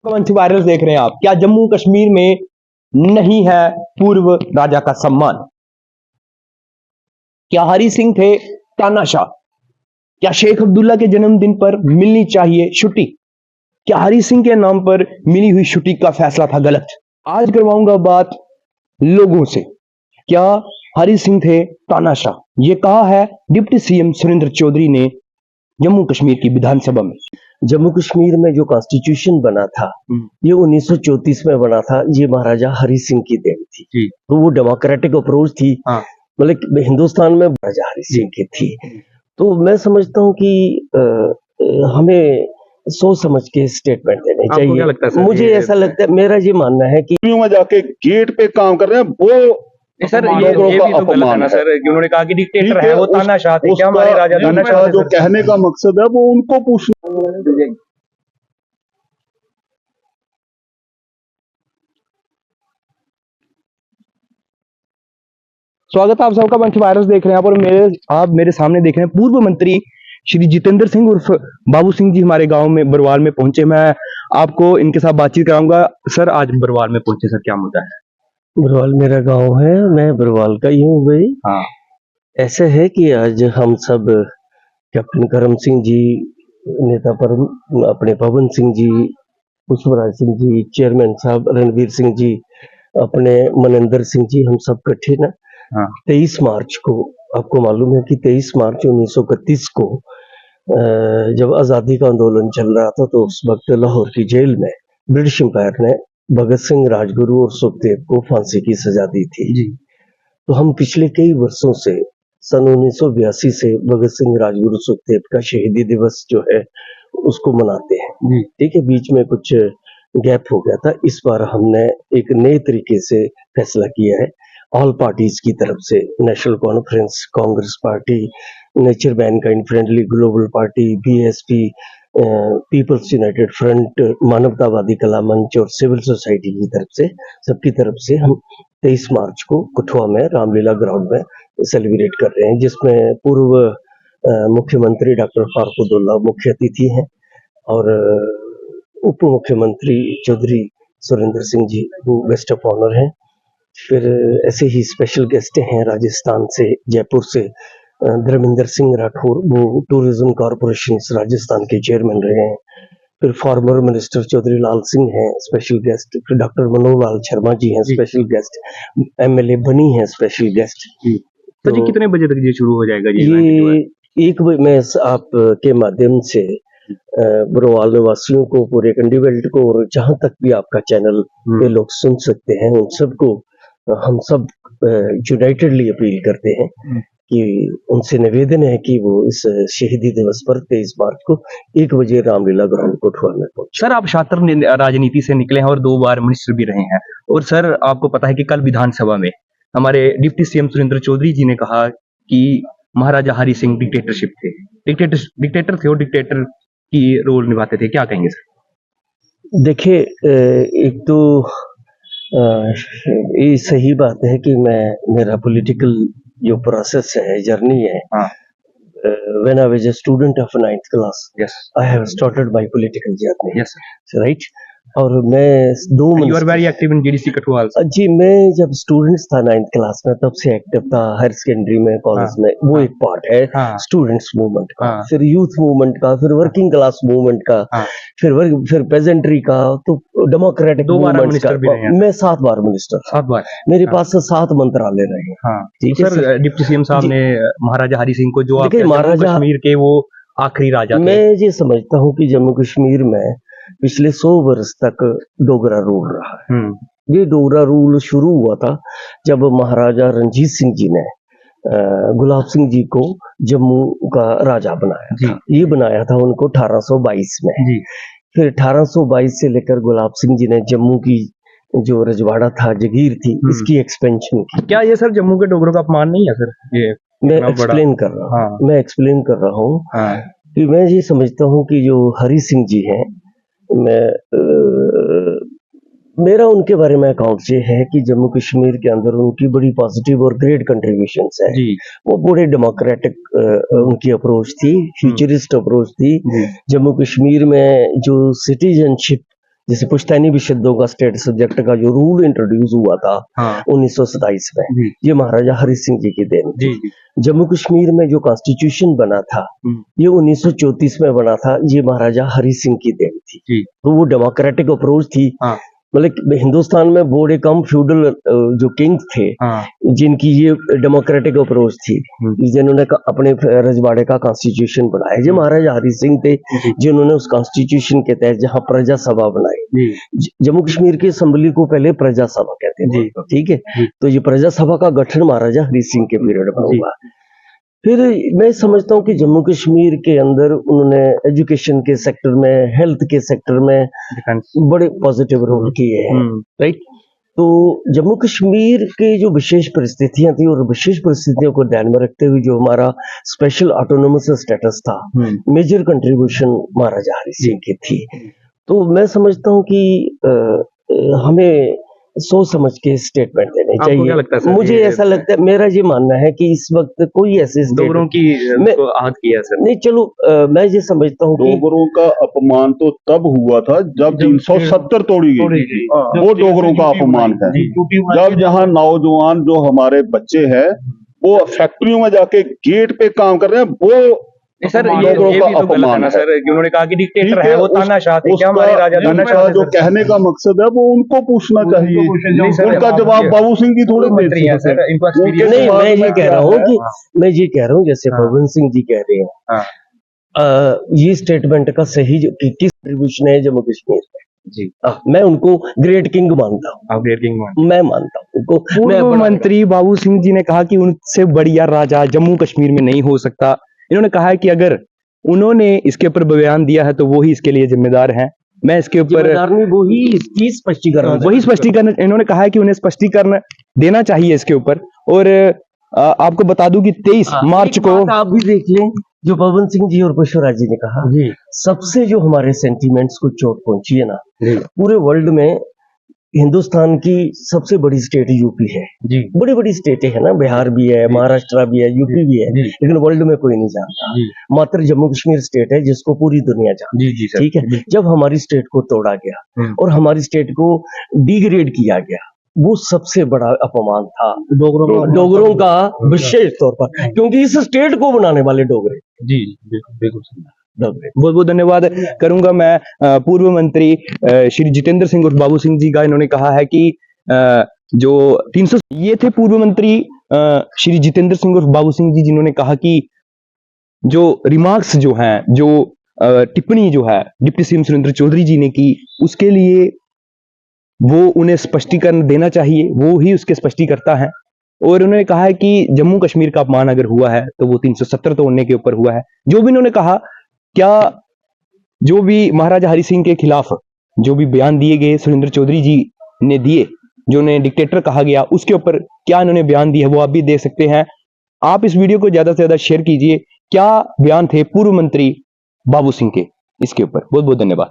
मंच वायरल देख रहे हैं आप। क्या जम्मू कश्मीर में नहीं है पूर्व राजा का सम्मान? क्या हरि सिंह थे तानाशाह? क्या शेख अब्दुल्ला के जन्मदिन पर मिलनी चाहिए छुट्टी? क्या हरि सिंह के नाम पर मिली हुई छुट्टी का फैसला था गलत? आज करवाऊंगा बात लोगों से। क्या हरि सिंह थे तानाशाह? ये कहा है डिप्टी सीएम सुरेंद्र चौधरी ने जम्मू कश्मीर की विधानसभा में। जम्मू कश्मीर में जो कॉन्स्टिट्यूशन बना था ये 1934 में बना था। ये महाराजा हरि सिंह की देन थी जी। तो वो डेमोक्रेटिक अप्रोच थी। हाँ। मतलब हिंदुस्तान में महाराजा हरि सिंह की थी। तो मैं समझता हूँ कि हमें सोच समझ के स्टेटमेंट देने चाहिए। क्या लगता है सर? मुझे ऐसा लगता है, मेरा ये मानना है कि में जाके गेट पे काम कर रहे हैं वो सर ये भी तो गलत है ना सर, कि उन्होंने कहा कि डिक्टेटर है वो तानाशाह थे। क्या हमारे राजा तानाशाह जो कहने का मकसद है वो उनको पूछना। स्वागत है आप सबका। मंच वायरस देख रहे हैं आप मेरे सामने देख रहे हैं पूर्व मंत्री श्री जितेंद्र सिंह उर्फ बाबू सिंह जी हमारे गांव में बरवाल में पहुंचे। मैं आपको इनके साथ बातचीत कराऊंगा। सर आज बरवाल में पहुंचे, सर क्या मुद्दा है? बरवाल मेरा गांव है, मैं बरवाल का ही हूँ भाई। हाँ। ऐसे है कि आज हम सब कैप्टन करम सिंह जी, नेता पर अपने पवन सिंह जी, पुष्पराज सिंह जी, चेयरमैन साहब रणवीर सिंह जी, अपने मनिंदर सिंह जी, हम सब इकट्ठे ना 23 मार्च को, आपको मालूम है कि 23 मार्च 1931 को जब आज़ादी का आंदोलन चल रहा था तो उस वक्त लाहौर की जेल में ब्रिटिश एम्पायर ने भगत सिंह, राजगुरु और सुखदेव को फांसी की सजा दी थी जी। तो हम पिछले कई वर्षों से सन 1982 से भगत सिंह, राजगुरु, सुखदेव का शहीदी दिवस जो है उसको मनाते हैं। ठीक है, बीच में कुछ गैप हो गया था। इस बार हमने एक नए तरीके से फैसला किया है। ऑल पार्टीज की तरफ से national conference, Congress party, nature mankind friendly global party, BSP, peoples united front, Manavatavadi Kala मंच और सिविल सोसाइटी की तरफ से, सबकी तरफ से हम 23 मार्च को कठुआ में रामलीला ग्राउंड में सेलिब्रेट कर रहे हैं, जिसमें पूर्व मुख्यमंत्री डॉक्टर फारूक अब्दुल्ला मुख्य अतिथि हैं और उप मुख्यमंत्री चौधरी सुरेंद्र सिंह जी वो गेस्ट ऑफ ऑनर हैं। फिर ऐसे ही स्पेशल गेस्ट हैं राजस्थान से, जयपुर से धर्मेंद्र सिंह राठौर, वो टूरिज्म कॉरपोरेशन राजस्थान के चेयरमैन रहे हैं। फिर फॉर्मर मिनिस्टर चौधरी लाल सिंह हैं स्पेशल गेस्ट। फिर डॉक्टर मनोहर लाल शर्मा जी हैं स्पेशल गेस्ट। एमएलए बनी है स्पेशल गेस्ट। तो जी कितने बजे तक ये शुरू हो जाएगा? ये 1 बजे मैं आप के माध्यम से बरवाल निवासियों को, पूरे कंडी बेल्ट को और जहां तक भी आपका चैनल पे लोग सुन सकते हैं उन सबको हम सब यूनाइटेडली अपील करते हैं कि उनसे निवेदन है कि वो इस शहीदी दिवस पर 23 मार्च को 1 बजे रामलीला ग्राउंड कोटवा में पहुंचे। सर आप छात्र राजनीति से निकले हैं और 2 बार मिनिस्टर भी रहे हैं, और सर आपको पता है कि कल विधानसभा में हमारे डिप्टी सीएम सुरेंद्र चौधरी जी ने कहा कि महाराजा हरि सिंह डिक्टेटर थे और डिक्टेटर की रोल निभाते थे। क्या कहेंगे सर? देखिए, एक तो ये सही बात है कि मेरा पॉलिटिकल जो प्रोसेस है, जर्नी है, when I was a student of 9th class, I have started my political journey, right? और मैं 2 You are very active in GDC Kathua also. जी, मैं जब स्टूडेंट्स था 9th क्लास में तब से एक्टिव था। हायर सेकेंडरी में, कॉलेज में, वो एक पार्ट है स्टूडेंट्स मूवमेंट का। फिर यूथ मूवमेंट का, फिर वर्किंग क्लास मूवमेंट का, फिर पेजेंट्री का, तो डेमोक्रेटिक मूवमेंट का। मैं 7 बार मिनिस्टर, 7 बार मेरे पास 7 मंत्रालय रहे। ठीक है सर। डिप्टी सीएम साहब ने महाराजा हरि सिंह को, जो महाराजा कश्मीर के वो आखिरी राजा थे, मैं ये समझता हूँ कि जम्मू कश्मीर में पिछले 100 वर्ष तक डोगरा रूल रहा है। ये डोगरा रूल शुरू हुआ था जब महाराजा रणजीत सिंह जी ने गुलाब सिंह जी को जम्मू का राजा बनाया था। ये बनाया था उनको 1822 में। फिर 1822 से लेकर गुलाब सिंह जी ने जम्मू की जो रजवाड़ा था, जगीर थी, इसकी एक्सपेंशन की। क्या ये सर जम्मू के डोगरों का अपमान नहीं है सर? ये मैं एक्सप्लेन कर रहा हूँ कि मैं ये समझता हूँ कि जो हरि सिंह जी हैं, मेरा उनके बारे में अकाउंट ये है कि जम्मू कश्मीर के अंदर उनकी बड़ी पॉजिटिव और ग्रेट कंट्रीब्यूशंस है। वो बड़े डेमोक्रेटिक उनकी अप्रोच थी, फ्यूचरिस्ट अप्रोच थी। जम्मू कश्मीर में जो सिटीजनशिप जैसे पुश्तैनी विशुद्धों का स्टेट सब्जेक्ट का जो रूल इंट्रोड्यूस हुआ था हाँ 1927 में, जी ये महाराजा हरि सिंह जी की देन थी। जी जम्मू कश्मीर में जो कॉन्स्टिट्यूशन बना था ये 1934 में बना था, ये महाराजा हरि सिंह की देन थी। जी तो वो डेमोक्रेटिक अप्रोच थी। हाँ मतलब हिंदुस्तान में बड़े कम फ्यूडल जो किंग्स थे हाँ जिनकी ये डेमोक्रेटिक अप्रोच थी, जिन्होंने अपने रजवाड़े का कॉन्स्टिट्यूशन बनाया। ये महाराजा हरि सिंह थे जिन्होंने उस कॉन्स्टिट्यूशन के तहत जहाँ प्रजा सभा बनाई। जम्मू कश्मीर की असेंबली को पहले प्रजा सभा कहते थे, ठीक है। तो ये प्रजा सभा का गठन महाराजा हरि सिंह के पीरियड में हुआ। फिर मैं समझता हूँ कि जम्मू कश्मीर के अंदर उन्होंने एजुकेशन के सेक्टर में, हेल्थ के सेक्टर में बड़े पॉजिटिव रोल किए हैं, राइट। तो जम्मू कश्मीर के जो विशेष परिस्थितियां थी और विशेष परिस्थितियों को ध्यान में रखते हुए जो हमारा स्पेशल ऑटोनोमस स्टेटस था, मेजर कंट्रीब्यूशन महाराजा हरि सिंह की थी। तो मैं समझता हूँ कि हमें सोच समझ के स्टेटमेंट देने चाहिए। क्या लगता है सर? मुझे ऐसा लगता है, मेरा ये मानना है कि इस वक्त कोई ऐसे डोगरों की को आहत किया सर। नहीं, चलो मैं ये समझता हूँ कि डोगरों का अपमान तो तब हुआ था जब 370 तोड़ी गई थी। वो डोगरों का अपमान है। जब जहाँ नौजवान जो हमारे बच्चे हैं वो फैक्ट्रियों में जाके गेट पे काम कर रहे हैं, वो सर डोगरों ये का भी तो गलत है अपमान ना है। सर, कि उन्होंने कहा कि डिक्टेटर ठीक है वो, तानाशाह थे। क्या हमारे राजा तानाशाह थे जो सर? कहने का मकसद है वो उनको पूछना चाहिए। नहीं सर, उनका जवाब बाबू सिंह जी थोड़े दे मंत्री हैं सकते सर, हैं। इनको उनके एक्सपीरियंस नहीं, दिमाग मैं ये में कह क्या रहा हूँ है? कि मैं ये कह रहा हूँ जैसे हाँ। पवन सिंह जी कह रहे हैं, हाँ ये स्टेटमेंट का सही किस कंट्रीब्यूशन है जम्मू कश्मीर में, जी, मैं उनको ग्रेट किंग मानता हूँ। आप ग्रेट किंग मान। मैं मानता हूँ उनको। मैं पूर्व बड़ा- मंत्री बाबू सिंह जी ने कहा कि उनसे बढ़िया राजा जम्मू कश्मीर में नहीं हो सकता। इन्होंने कहा है कि अगर उन्होंने इसके ऊपर बयान दिया है तो वो ही इसके लिए जिम्मेदार हैं। मैं इसके ऊपर जिम्मेदार नहीं, वो ही इसकी स्पष्टीकरण वही स्पष्टीकरण इन्होंने कहा है कि उन्हें स्पष्टीकरण देना चाहिए इसके ऊपर। और आपको बता दूं कि 23 मार्च एक को बात आप भी देख लें, जो पवन सिंह जी और पुष्पराज जी ने कहा, सबसे जो हमारे सेंटीमेंट्स को चोट पहुंची है ना, पूरे वर्ल्ड में हिंदुस्तान की सबसे बड़ी स्टेट यूपी है। जी बड़ी बड़ी स्टेटें हैं ना, बिहार भी है, महाराष्ट्र भी है, यूपी भी है, लेकिन वर्ल्ड में कोई नहीं जानता। मात्र जम्मू कश्मीर स्टेट है जिसको पूरी दुनिया जानती है। जी सर, ठीक है। जब हमारी स्टेट को तोड़ा गया और हमारी स्टेट को डिग्रेड किया गया, वो सबसे बड़ा अपमान था डोगरों का विशेष तौर पर, क्योंकि इस स्टेट को बनाने वाले डोगरे। जी बिल्कुल बहुत बहुत धन्यवाद करूंगा मैं पूर्व मंत्री श्री जितेंद्र सिंह और बाबू सिंह जी का। इन्होंने कहा है कि जो 300 ये थे पूर्व मंत्री श्री जितेंद्र सिंह और बाबू सिंह जी, जिन्होंने कहा कि जो रिमार्क्स जो हैं, जो टिप्पणी जो है डिप्टी सीएम सुरेंद्र चौधरी जी ने की, उसके लिए वो उन्हें स्पष्टीकरण देना चाहिए, वो ही उसके स्पष्टीकर्ता हैं। और उन्होंने कहा है कि जम्मू कश्मीर का अपमान अगर हुआ है तो वो 370 तोड़ने के ऊपर हुआ है। जो भी इन्होंने कहा, क्या जो भी महाराजा हरि सिंह के खिलाफ जो भी बयान दिए गए सुरेंद्र चौधरी जी ने दिए, जो उन्हें डिक्टेटर कहा गया, उसके ऊपर क्या इन्होंने बयान दिया वो आप भी देख सकते हैं। आप इस वीडियो को ज्यादा से ज्यादा शेयर कीजिए। क्या बयान थे पूर्व मंत्री बाबू सिंह के, इसके ऊपर। बहुत बहुत धन्यवाद।